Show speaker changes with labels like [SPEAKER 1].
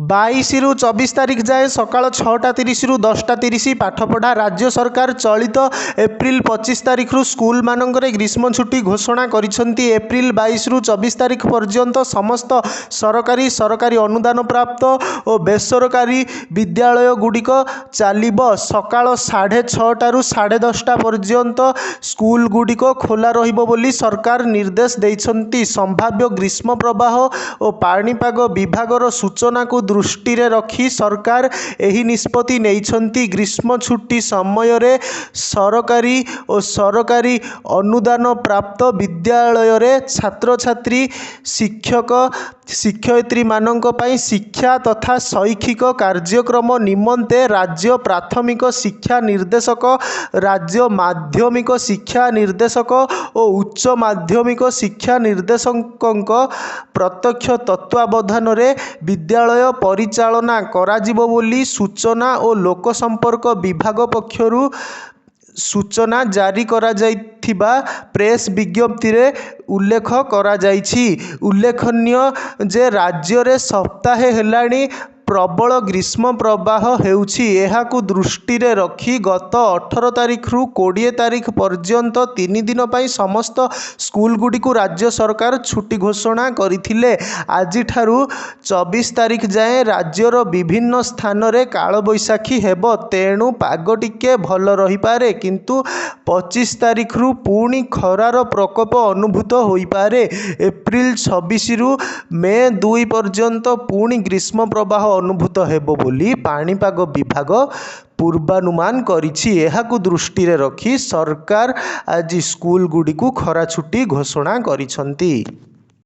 [SPEAKER 1] 22 ରୁ 24 ତାରିଖ ଯାଏଁ ସକାଳ 6:30 ରୁ 10:30 ପାଠପଢ଼ା। ରାଜ୍ୟ ସରକାର ଚଳିତ ଏପ୍ରିଲ 25 ତାରିଖରୁ ସ୍କୁଲମାନଙ୍କରେ ଗ୍ରୀଷ୍ମ ଛୁଟି ଘୋଷଣା କରିଛନ୍ତି। ଏପ୍ରିଲ 22 ରୁ 24 ତାରିଖ ପର୍ଯ୍ୟନ୍ତ ସମସ୍ତ ସରକାରୀ ଅନୁଦାନ ପ୍ରାପ୍ତ ଓ ବେସରକାରୀ ବିଦ୍ୟାଳୟଗୁଡ଼ିକ ଚାଲିବ। ସକାଳ 6:30ରୁ 10:30 ପର୍ଯ୍ୟନ୍ତ ସ୍କୁଲଗୁଡ଼ିକ ଖୋଲା ରହିବ ବୋଲି ସରକାର ନିର୍ଦ୍ଦେଶ ଦେଇଛନ୍ତି। ସମ୍ଭାବ୍ୟ ଗ୍ରୀଷ୍ମ ପ୍ରବାହ ଓ ପାଣିପାଗ ବିଭାଗର ସୂଚନାକୁ ଦୃଷ୍ଟିରେ ରଖି ସରକାର ଏହି ନିଷ୍ପତ୍ତି ନେଇଛନ୍ତି। ଗ୍ରୀଷ୍ମ ଛୁଟି ସମୟରେ ସରକାରୀ ଓ ସରକାରୀ ଅନୁଦାନ ପ୍ରାପ୍ତ ବିଦ୍ୟାଳୟରେ ଛାତ୍ରଛାତ୍ରୀ, ଶିକ୍ଷକ ଶିକ୍ଷୟିତ୍ରୀମାନଙ୍କ ପାଇଁ ଶିକ୍ଷା ତଥା ଶୈକ୍ଷିକ କାର୍ଯ୍ୟକ୍ରମ ନିମନ୍ତେ ରାଜ୍ୟ ପ୍ରାଥମିକ ଶିକ୍ଷା ନିର୍ଦ୍ଦେଶକ, ରାଜ୍ୟ ମାଧ୍ୟମିକ ଶିକ୍ଷା ନିର୍ଦ୍ଦେଶକ ଓ ଉଚ୍ଚ ମାଧ୍ୟମିକ ଶିକ୍ଷା ନିର୍ଦ୍ଦେଶକଙ୍କ ପ୍ରତ୍ୟକ୍ଷ ତତ୍ତ୍ୱାବଧାନରେ ବିଦ୍ୟାଳୟ ପରିଚାଳନା କରାଯିବ ବୋଲି ସୂଚନା ଓ ଲୋକସମ୍ପର୍କ ବିଭାଗ ପକ୍ଷରୁ ସୂଚନା ଜାରି କରାଯାଇଥିବା ପ୍ରେସ୍ ବିଜ୍ଞପ୍ତିରେ ଉଲ୍ଲେଖ କରାଯାଇଛି। ଉଲ୍ଲେଖନୀୟ ଯେ ରାଜ୍ୟରେ ସପ୍ତାହେ ହେଲାଣି ପ୍ରବଳ ଗ୍ରୀଷ୍ମ ପ୍ରବାହ ହେଉଛି। ଏହାକୁ ଦୃଷ୍ଟିରେ ରଖି ଗତ 18 ତାରିଖରୁ 20 ତାରିଖ ପର୍ଯ୍ୟନ୍ତ 3 ଦିନ ପାଇଁ ସମସ୍ତ ସ୍କୁଲଗୁଡ଼ିକୁ ରାଜ୍ୟ ସରକାର ଛୁଟି ଘୋଷଣା କରିଥିଲେ। ଆଜିଠାରୁ 24 ତାରିଖ ଯାଏଁ ରାଜ୍ୟର ବିଭିନ୍ନ ସ୍ଥାନରେ କାଳବୈଶାଖୀ ହେବ, ତେଣୁ ପାଗ ଟିକେ ଭଲ ରହିପାରେ, କିନ୍ତୁ 25 ତାରିଖରୁ ପୁଣି ଖରାର ପ୍ରକୋପ ଅନୁଭୂତ ହୋଇପାରେ। ଏପ୍ରିଲ 26 ରୁ ମେ 2 ପର୍ଯ୍ୟନ୍ତ ପୁଣି ଗ୍ରୀଷ୍ମ ପ୍ରବାହ ଅନୁଭୂତ ହେବ ବୋଲି ପାଣିପାଗ ବିଭାଗ ପୂର୍ବାନୁମାନ କରିଛି। ଏହାକୁ ଦୃଷ୍ଟିରେ ରଖି ସରକାର ଆଜି ସ୍କୁଲଗୁଡ଼ିକୁ ଖରା ଛୁଟି ଘୋଷଣା କରିଛନ୍ତି।